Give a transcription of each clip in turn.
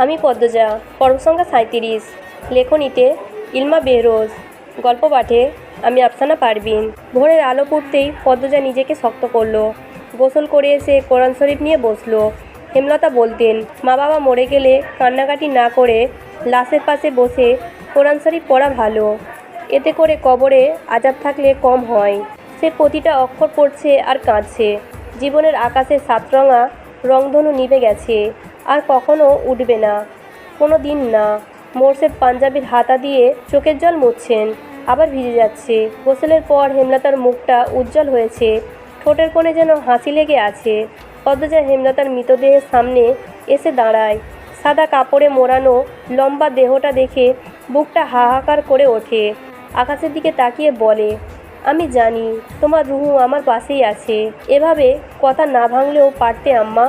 আমি পদ্মজা, পর্ব সংখ্যা 37, লেখনীতে ইলমা বেহরোজ, গল্প পাঠে আমি আফসানা পারভিন। ভোরের আলো ফুটতেই পদ্মজা নিজেকে শক্ত করলো। গোসল করে এসে কোরআন শরীফ নিয়ে বসলো। হেমলতা বলতেন, মা বাবা মরে গেলে কান্নাকাটি না করে লাশের পাশে বসে কোরআন শরীফ পড়া ভালো, এতে করে কবরে আজাব থাকলে কম হয়। সে প্রতিটা অক্ষর পড়ছে আর কাঁদছে। জীবনের আকাশে সাতরঙা রংধনু নিভে গেছে, আর কখনো উঠবে না, কোনো দিন না। মোর্শেদ পাঞ্জাবির হাতা দিয়ে চোখের জল মুছছেন, আবার ভিজে যাচ্ছে। গোসলের পর হেমলতার মুখটা উজ্জ্বল হয়েছে, ঠোঁটের কোণে যেন হাসি লেগে আছে। পদ্মজা হেমলতার মৃতদেহের সামনে এসে দাঁড়ায়। সাদা কাপড়ে মোড়ানো লম্বা দেহটা দেখে বুকটা হাহাকার করে ওঠে। আকাশের দিকে তাকিয়ে বলে, আমি জানি তোমার রুহু আমার পাশেই আছে। এভাবে কথা না ভাঙলেও পারতে আম্মা,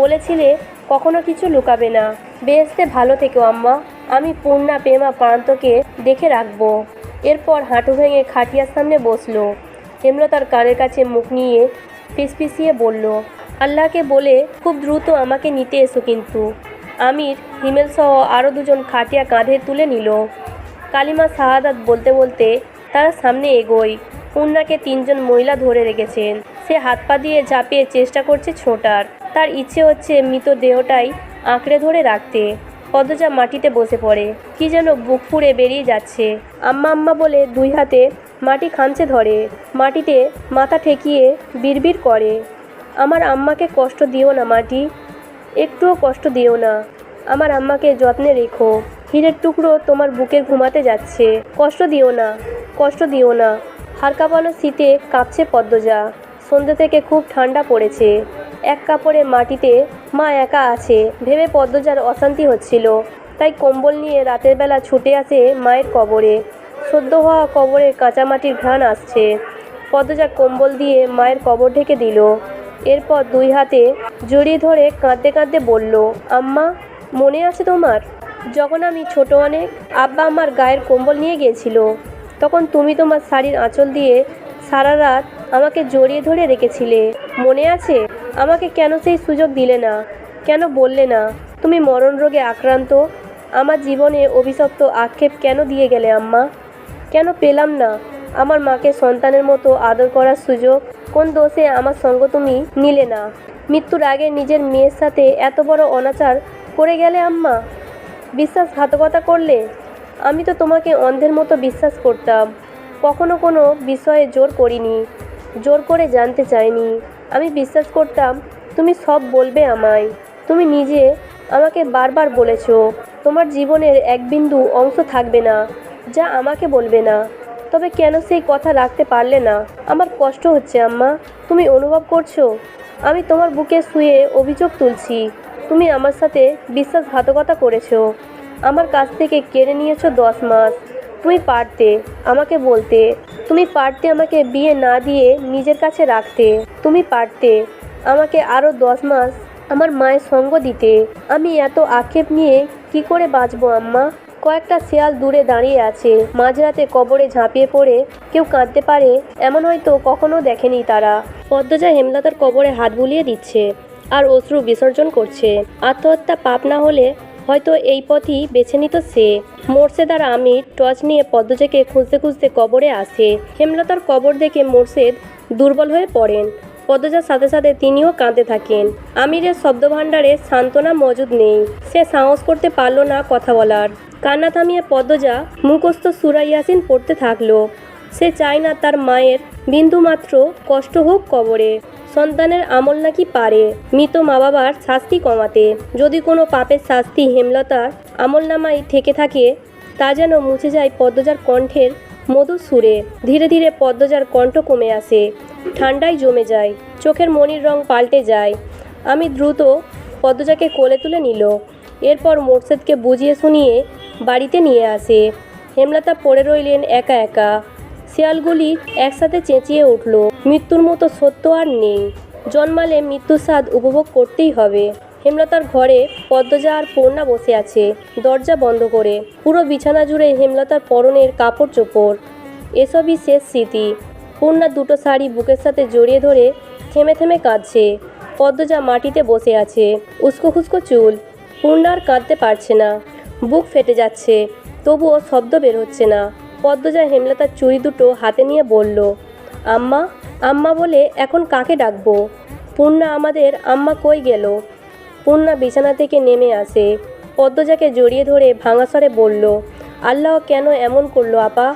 বলেছিলে কখনো কিছু লুকাবে না। বেহেশতে ভালো থেকো আম্মা, আমি পূর্ণা পেমা প্রান্তকে দেখে রাখবো। এরপর হাঁটু ভেঙে খাটিয়ার সামনে বসলো। হেমলতার কানের কাছে মুখ নিয়ে ফিসফিসিয়ে বলল, আল্লাহকে বলে খুব দ্রুত আমাকে নিতে এসো কিন্তু। আমির, হিমেল সহ আরও দুজন খাটিয়া কাঁধে তুলে নিল। কালিমা শাহাদাত বলতে বলতে তারা সামনে এগোয়। পূর্ণাকে 3জন মহিলা ধরে রেখেছেন। সে হাত পা দিয়ে ঝাঁপিয়ে চেষ্টা করছে ছোটার। তার ইচ্ছে হচ্ছে মৃত দেহটাই আঁকড়ে ধরে রাখতে। পদ্মজা মাটিতে বসে পড়ে, কি যেন বুক ফুঁড়ে বেরিয়ে যাচ্ছে। আম্মা আম্মা বলে 2 হাতে মাটি খামচে ধরে, মাটিতে মাথা ঠেকিয়ে বিড়বিড় করে, আমার আম্মাকে কষ্ট দিও না মাটি, একটুও কষ্ট দিও না। আমার আম্মাকে যত্নে রেখো, হীরের টুকরো তোমার বুকে ঘুমাতে যাচ্ছে, কষ্ট দিও না, কষ্ট দিও না। হাড় কাঁপানো শীতে কাঁপছে পদ্মজা। সন্ধ্যে থেকে খুব ঠান্ডা পড়েছে। এক কাপড়ে মাটিতে মা একা আছে ভেবে পদ্মজার অশান্তি হচ্ছিল। তাই কম্বল নিয়ে রাতের বেলা ছুটে আসে মায়ের কবরে। সদ্য হওয়া কবরের কাঁচা মাটির ঘ্রাণ আসছে। পদ্মজা কম্বল দিয়ে মায়ের কবর ঢেকে দিল। এরপর 2 হাতে জড়িয়ে ধরে কাঁদতে কাঁদতে বলল, আম্মা, মনে আছে তোমার? যখন আমি ছোট অনেক, আব্বা আমার গায়ের কম্বল নিয়ে গিয়েছিল, তখন তুমি তোমার শাড়ির আঁচল দিয়ে সারা রাত আমাকে জড়িয়ে ধরে রেখেছিলে, মনে আছে? আমাকে কেন সেই সুযোগ দিলে না? কেন বললে না তুমি মরণ রোগে আক্রান্ত? আমার জীবনে অভিশপ্ত আক্ষেপ কেন দিয়ে গেলে আম্মা? কেন পেলাম না আমার মাকে সন্তানের মতো আদর করার সুযোগ? কোন দোষে আমার সঙ্গ তুমি নিলে না? মৃত্যুর আগে নিজের মেয়ের সাথে এত বড় অনাচার করে গেলে আম্মা, বিশ্বাসঘাতকতা করলে। আমি তো তোমাকে অন্ধের মতো বিশ্বাস করতাম, কখনো কোনো বিষয়ে জোর করিনি, জোর করে জানতে চাইনি। আমি বিশ্বাস করতাম তুমি সব বলবে আমায়। তুমি নিজে আমাকে বারবার বলেছ তোমার জীবনের এক বিন্দু অংশ থাকবে না যা আমাকে বলবে না। তবে কেন সেই কথা রাখতে পারলে না? আমার কষ্ট হচ্ছে আম্মা, তুমি অনুভব করছো? আমি তোমার বুকে শুয়ে অভিযোগ তুলছি, তুমি আমার সাথে বিশ্বাসঘাতকতা করেছো, আমার কাছ থেকে কেড়ে নিয়েছো 10 মাস। তুমি পারতে আমাকে বলতে, তুমি পারতে আমাকে বিয়ে না দিয়ে নিজের কাছে রাখতে, তুমি পারতে আমাকে আরও 10 মাস আমার মায়ের সঙ্গ দিতে। আমি এত আক্ষেপ নিয়ে কি করে বাঁচবো আম্মা? কয়েকটা শেয়াল দূরে দাঁড়িয়ে আছে। মাঝরাতে কবরে ঝাঁপিয়ে পড়ে কেউ কাঁদতে পারে এমন হয়তো কখনো দেখেনি তারা। পদ্মজা হেমলতার কবরে হাত বুলিয়ে দিচ্ছে আর অশ্রু বিসর্জন করছে। আত্মহত্যা পাপ না হলে হয়তো এই পথই বেছে নিত সে। মোর্শেদ আর আমির টর্চ নিয়ে পদ্মজাকে খুঁজতে খুঁজতে কবরে আসে। হেমলতার কবর দেখে মোর্শেদ দুর্বল হয়ে পড়েন। পদ্মজার সাথে সাথে তিনিও কাঁদতে থাকেন। আমিরের শব্দভাণ্ডারে সান্ত্বনা মজুদ নেই। সে সাহস করতে পারল না কথা বলার। কান্না থামিয়ে পদ্মজা মুখস্থ সূরা ইয়াসিন পড়তে থাকলো। সে চায় না তার মায়ের বিন্দুমাত্র কষ্ট হোক কবরে। সন্তানের আমল নাকি পারে মৃত মা বাবার শাস্তি কমাতে। যদি কোনো পাপের শাস্তি হেমলতার আমলনামায় থেকে থাকে, তা যেন মুছে যায় পদ্মজার কণ্ঠের মধুর সুরে। ধীরে ধীরে পদ্মজার কণ্ঠ কমে আসে, ঠান্ডায় জমে যায়, চোখের মণির রং পাল্টে যায়। আমি দ্রুত পদ্মজাকে কোলে তুলে নিল। এরপর মোর্শেদকে বুঝিয়ে শুনিয়ে বাড়িতে নিয়ে আসে। হেমলতা পড়ে রইলেন একা একা। শিয়ালগুলি একসাথে চেঁচিয়ে উঠল, মৃত্যুর মতো সত্য আর নেই, জন্মালে মৃত্যুর স্বাদ উপভোগ করতেই হবে। হেমলতার ঘরে পদ্মজা আর পূর্ণা বসে আছে, দরজা বন্ধ করে। পুরো বিছানা জুড়ে হেমলতার পরনের কাপড় চোপড়, এসবই শেষ স্মৃতি। পূর্ণা 2টো শাড়ি বুকের সাথে জড়িয়ে ধরে থেমে থেমে কাঁদছে। পদ্মজা মাটিতে বসে আছে, উস্কো খুস্কো চুল, পূর্ণা আর কাঁদতে পারছে না, বুক ফেটে যাচ্ছে, তবুও শব্দ বের হচ্ছে না। পদ্মজা হেমলতার চুড়ি দুটো হাতে নিয়ে বলল, আম্মা আম্মা বলে এখন কাকে ডাকবো? পূর্ণা আমাদের আম্মা কই গেল? পূর্ণা বিছানা থেকে নেমে আসে, পদ্মজাকে জড়িয়ে ধরে ভাঙা স্বরে বলল, আল্লাহ কেন এমন করলো আপা?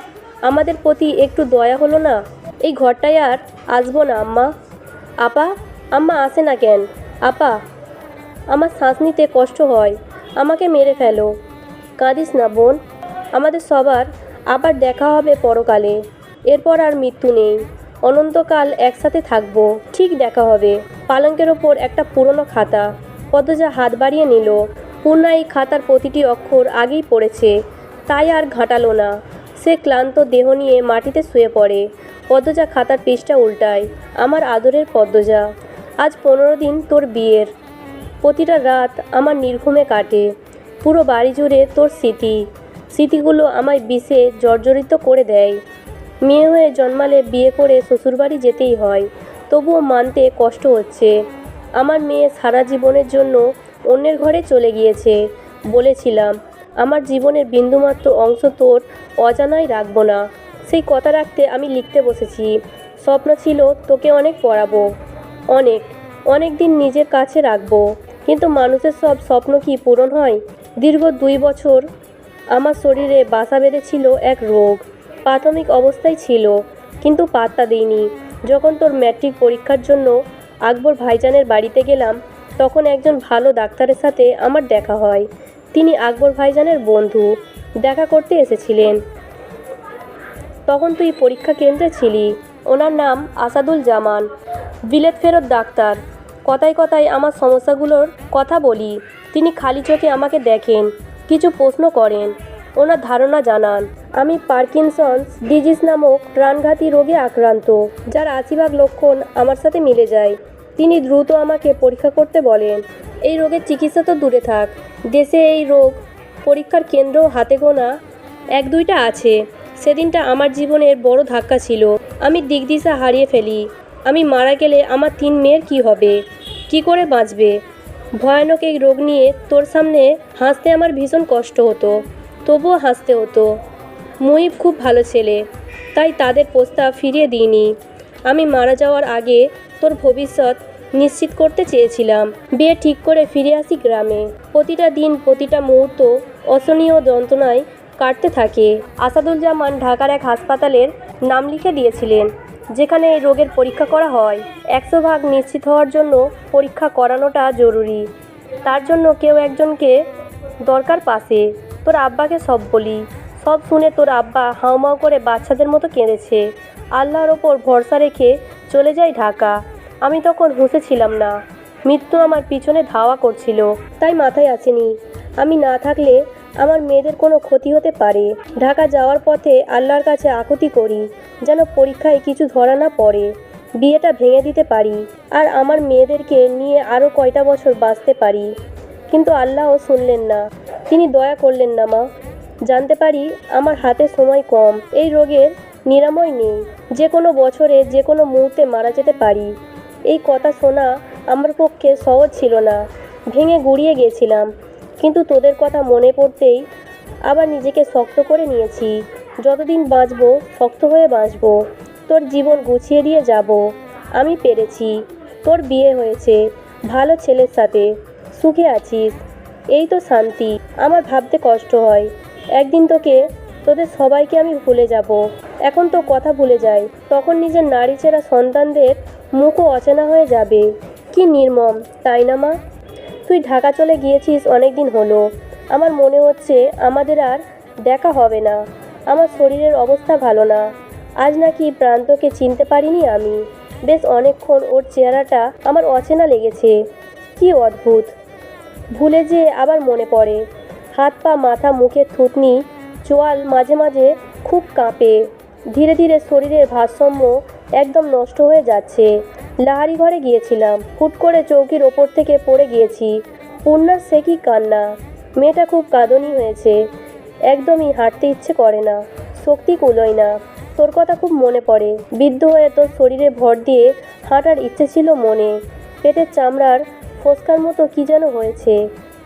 আমাদের প্রতি একটু দয়া হলো না? এই ঘরটায় আর আসবো না আম্মা। আপা, আম্মা আসে না কেন? আপা, আমার শ্বাস নিতে কষ্ট হয়, আমাকে মেরে ফেলো। কাঁদিস না বোন, আমাদের সবার আবার দেখা হবে পরকালে। এরপর আর মৃত্যু নেই, অনন্তকাল একসাথে থাকবো, ঠিক দেখা হবে। পালঙ্কের ওপর একটা পুরনো খাতা, পদ্মজা হাত বাড়িয়ে নিল। পূর্ণা এই খাতার প্রতিটি অক্ষর আগেই পড়েছে, তাই আর ঘাঁটালো না। সে ক্লান্ত দেহ নিয়ে মাটিতে শুয়ে পড়ে। পদ্মজা খাতার পৃষ্ঠা উল্টায়। আমার আদরের পদ্মজা, আজ 15 দিন তোর বিয়ের। প্রতিটা রাত আমার নির্ঘুমে কাটে, পুরো বাড়ি জুড়ে তোর স্মৃতিগুলো আমায় বিষে জর্জরিত করে দেয়। মেয়ে হয়ে জন্মালে বিয়ে করে শ্বশুরবাড়ি যেতেই হয়, তবুও মানতে কষ্ট হচ্ছে। আমার মেয়ে সারা জীবনের জন্য অন্যের ঘরে চলে গিয়েছে। বলেছিলাম আমার জীবনের বিন্দুমাত্র অংশ তোর অজানায় রাখবো না। সেই কথা রাখতে আমি লিখতে বসেছি। স্বপ্ন ছিল তোকে অনেক পড়াবো, অনেক অনেক দিন নিজের কাছে রাখবো, কিন্তু মানুষের সব স্বপ্ন কি পূরণ হয়? দীর্ঘ 2 বছর আমার শরীরে বাসা বেঁধেছিল এক রোগ। প্রাথমিক অবস্থায় ছিল, কিন্তু পাত্তা দিইনি। যখন তোর ম্যাট্রিক পরীক্ষার জন্য আকবর ভাইজানের বাড়িতে গেলাম, তখন একজন ভালো ডাক্তারের সাথে আমার দেখা হয়। তিনি আকবর ভাইজানের বন্ধু, দেখা করতে এসেছিলেন। তখন তুই পরীক্ষা কেন্দ্রে ছিলি। ওনার নাম আসাদুল জামান, বিলেত ফেরত ডাক্তার। কথায় কথায় আমার সমস্যাগুলোর কথা বলি, তিনি খালি চোখে আমাকে দেখেন, কিছু প্রশ্ন করেন, ওনার ধারণা জানান আমি পার্কিনসন্স ডিজিজ নামক প্রাণঘাতী রোগে আক্রান্ত, যার 80% লক্ষণ আমার সাথে মিলে যায়। তিনি দ্রুত আমাকে পরীক্ষা করতে বলেন। এই রোগের চিকিৎসা তো দূরে থাক, দেশে এই রোগ পরীক্ষার কেন্দ্র হাতে গোনা 1-2টা আছে। সেদিনটা আমার জীবনের বড় ধাক্কা ছিল। আমি দিকদিশা হারিয়ে ফেলি। আমি মারা গেলে আমার 3 মেয়ের কি হবে? কি করে বাঁচবে? ভয়ানক এই রোগ নিয়ে তোর সামনে হাসতে আমার ভীষণ কষ্ট হতো, তবুও হাসতে হতো। মুহিব খুব ভালো ছেলে, তাই তাদের প্রস্তাব ফিরিয়ে দিইনি। আমি মারা যাওয়ার আগে তোর ভবিষ্যৎ নিশ্চিত করতে চেয়েছিলাম। বিয়ে ঠিক করে ফিরে আসি গ্রামে। প্রতিটা দিন প্রতিটা মুহূর্ত অসহনীয় যন্ত্রণায় কাটতে থাকে। আসাদুল জামান ঢাকার এক হাসপাতালের নাম লিখে দিয়েছিলেন, যেখানে এই রোগের পরীক্ষা করা হয়। 100% নিশ্চিত হওয়ার জন্য পরীক্ষা করানোটা জরুরি। তার জন্য কেউ একজনকে দরকার পাশে। তোর আব্বাকে সব বলি। সব শুনে তোর আব্বা হাউমাউ করে বাচ্চাদের মতো কেঁদেছে। আল্লাহর ওপর ভরসা রেখে চলে যাই ঢাকা। আমি তখন হুঁশে ছিলাম না, মৃত্যু আমার পিছনে ধাওয়া করছিল, তাই মাথায় আসেনি আমি না থাকলে আমার মেয়েদের কোনো ক্ষতি হতে পারে। ঢাকা যাওয়ার পথে আল্লাহর কাছে আকুতি করি, যেন পরীক্ষায় কিছু ধরা না পড়ে, বিয়েটা ভেঙে দিতে পারি, আর আমার মেয়েদেরকে নিয়ে আরও কয়টা বছর বাঁচতে পারি। কিন্তু আল্লাহও শুনলেন না, তিনি দয়া করলেন না মা। জানতে পারি আমার হাতে সময় কম, এই রোগের নিরাময় নেই, যে কোনো বছরে যে কোনো মুহূর্তে মারা যেতে পারি। এই কথা শোনা আমার পক্ষে সহজ ছিল না, ভেঙে গুঁড়িয়ে গিয়েছিলাম। কিন্তু তোদের কথা মনে পড়তেই আবার নিজেকে শক্ত করে নিয়েছি। যতদিন বাঁচব শক্ত হয়ে বাঁচব, তোর জীবন গুছিয়ে দিয়ে যাব। আমি পেরেছি, তোর বিয়ে হয়েছে ভালো ছেলের সাথে, সুখে আছিস, এই তো শান্তি। আমার ভাবতে কষ্ট হয়, একদিন তোদের সবাইকে আমি ভুলে যাব। এখন তো কথা ভুলে যাই, তখন নিজের নারীচেরা সন্তানদের মুখও অচেনা হয়ে যাবে। কি নির্মম, তাই না মা? তুই ঢাকা চলে গিয়েছিস অনেক দিন হলো। আমার মনে হচ্ছে আমাদের আর দেখা হবে না। আমার শরীরের অবস্থা ভালো না। আজ নাকি প্রান্তকে চিনতে পারিনি আমি। বেশ অনেকক্ষণ ওর চেহারাটা আমার অচেনা লেগেছে। কি অদ্ভুত, ভুলে যে আবার মনে পড়ে। হাত পা মাথা মুখের থুতনি চোয়াল মাঝে মাঝে খুব কাঁপে। ধীরে ধীরে শরীরের ভারসাম্য একদম নষ্ট হয়ে যাচ্ছে। লাহারি ঘরে গিয়েছিলাম, হুট করে চৌকির ওপর থেকে পড়ে গিয়েছি। পূর্ণার সে কি কান্না, মেয়েটা খুব কাঁদনি হয়েছে। একদমই হাঁটতে ইচ্ছে করে না, শক্তি কুলোয় না। তোর কথা খুব মনে পড়ে। বৃদ্ধ হয়ে তোর শরীরে ভর দিয়ে হাঁটার ইচ্ছে ছিল মনে। পেটের চামড়ার ফোসকার মতো কি যেন হয়েছে।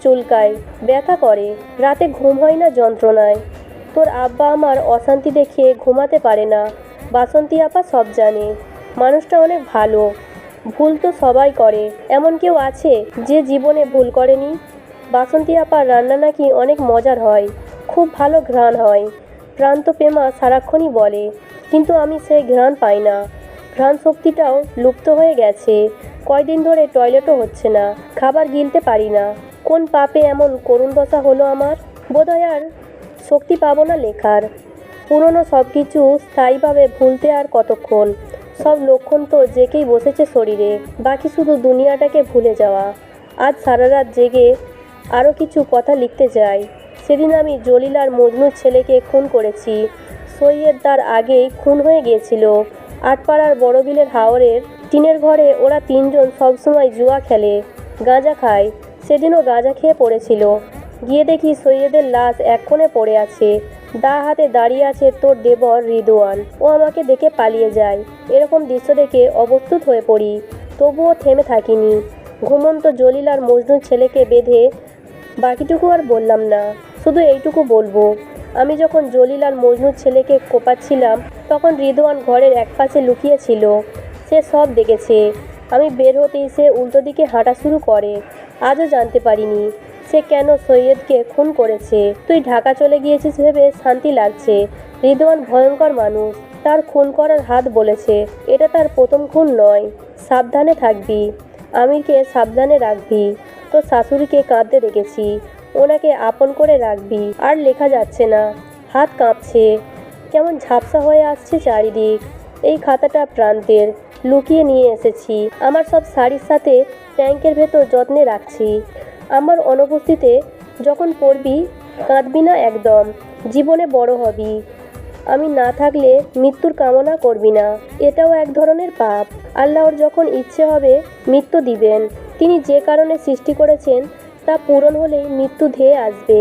চুলকায়, ব্যথা করে, রাতে ঘুম হয় না যন্ত্রণায়। তোর আব্বা আমার অশান্তি দেখে ঘুমাতে পারে না। বাসন্তী আপা সব জানে। মানুষটা অনেক ভালো। ভুল তো সবাই করে, এমন কেউ আছে যে জীবনে ভুল করেনি? বাসন্তী আপার রান্না নাকি অনেক মজার হয়, খুব ভালো ঘ্রাণ হয়। প্রান্ত প্রেমা সারাক্ষণই বলে, কিন্তু আমি সেই ঘ্রাণ পাই না। ঘ্রাণ শক্তিটাও লুপ্ত হয়ে গেছে। কয়দিন ধরে টয়লেটও হচ্ছে না, খাবার গিলতে পারি না। কোন পাপে এমন করুণ দশা হলো আমার? বোধহয় আর শক্তি পাবো না লেখার। পুরনো সব কিছু স্থায়ীভাবে ভুলতে আর কতক্ষণ? সব লক্ষণ তো জেঁকেই বসেছে শরীরে, বাকি শুধু দুনিয়াটাকে ভুলে যাওয়া। আজ সারা রাত জেগে আরও কিছু কথা লিখতে চাই। সেদিন আমি জলিল আর মজনুর ছেলেকে খুন করেছি। সৈয়দ তার আগেই খুন হয়ে গিয়েছিল। আটপাড়ার বড় বিলের হাওরের টিনের ঘরে ওরা তিনজন সবসময় জুয়া খেলে, গাঁজা খায়। সেদিনও গাঁজা খেয়ে পড়েছিল। গিয়ে দেখি সৈয়দের লাশ এক কোণে পড়ে আছে। দা হাতে দাঁড়িয়ে আছে তোর দেবর রিদওয়ান। ও আমাকে দেখে পালিয়ে যায়। এরকম দৃশ্য দেখে অবস্তুত হয়ে পড়ি, তবুও থেমে থাকিনি। ঘুমন্ত জলিল আর মজনুর ছেলেকে বেঁধে বাকিটুকু আর বললাম না, শুধু এইটুকু বলবো, আমি যখন জলিল আর মজনুর ছেলেকে কোপাচ্ছিলাম তখন রিদওয়ান ঘরের একপাশে লুকিয়েছিল। সে সব দেখেছে। আমি বের হতেই সে উল্টো দিকে হাঁটা শুরু করে। আজও জানতে পারিনি সে কেন সৈয়দকে খুন করেছে। তুই ঢাকা চলে গিয়েছিস ভেবে শান্তি লাগছে। রিদওয়ান ভয়ঙ্কর মানুষ, তার খুন করার হাত বলেছে। এটা তার প্রথম খুন নয়। সাবধানে থাকবি, আমিরকে সাবধানে রাখবি। তোর শাশুড়িকে কাঁদতে দেখেছি, ওনাকে আপন করে রাখবি। আর লেখা যাচ্ছে না, হাত কাঁপছে, কেমন ঝাপসা হয়ে আসছে চারিদিক। এই খাতাটা প্রান্তের, লুকিয়ে নিয়ে এসেছি। আমার সব শাড়ির সাথে ট্যাঙ্কের ভেতর যত্নে রাখছি। আমার অনুপস্থিতিতে যখন পড়বি কাঁদবি না একদম। জীবনে বড় হবি। আমি না থাকলে মৃত্যুর কামনা করবি না, এটাও এক ধরনের পাপ। আল্লাহর যখন ইচ্ছে হবে মৃত্যু দিবেন। তিনি যে কারণে সৃষ্টি করেছেন তা পূরণ হলেই মৃত্যু ধেয়ে আসবে।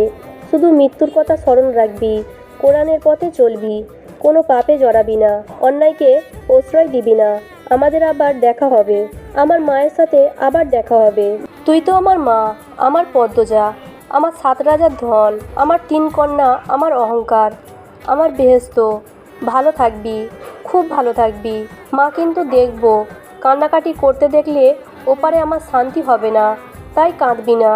শুধু মৃত্যুর কথা স্মরণ রাখবি, কোরআনের পথে চলবি, কোনো পাপে জড়াবি না, অন্যায়কে প্রশ্রয় দিবি না। আমাদের আবার দেখা হবে, আমার মায়ের সাথে আবার দেখা হবে। তুই তো আমার মা, আমার পদ্মজা, আমার 7 রাজার ধন, আমার 3 কন্যা, আমার অহংকার, আমার বেহেশত। ভালো থাকবি, খুব ভালো থাকবি। মা কিন্তু দেখবো কান্নাকাটি করতে দেখলে ওপারে আমার শান্তি হবে না, তাই কাঁদবি না।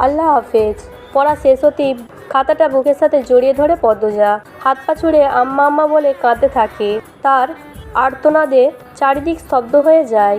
আল্লাহ হাফেজ। পড়া শেষ হতেই খাতাটা বুকের সাথে জড়িয়ে ধরে পদ্মজা হাত পা ছুড়ে আম্মা আম্মা বলে কাঁদতে থাকে। তার আর্তনাদে চারিদিক স্তব্ধ হয়ে যায়।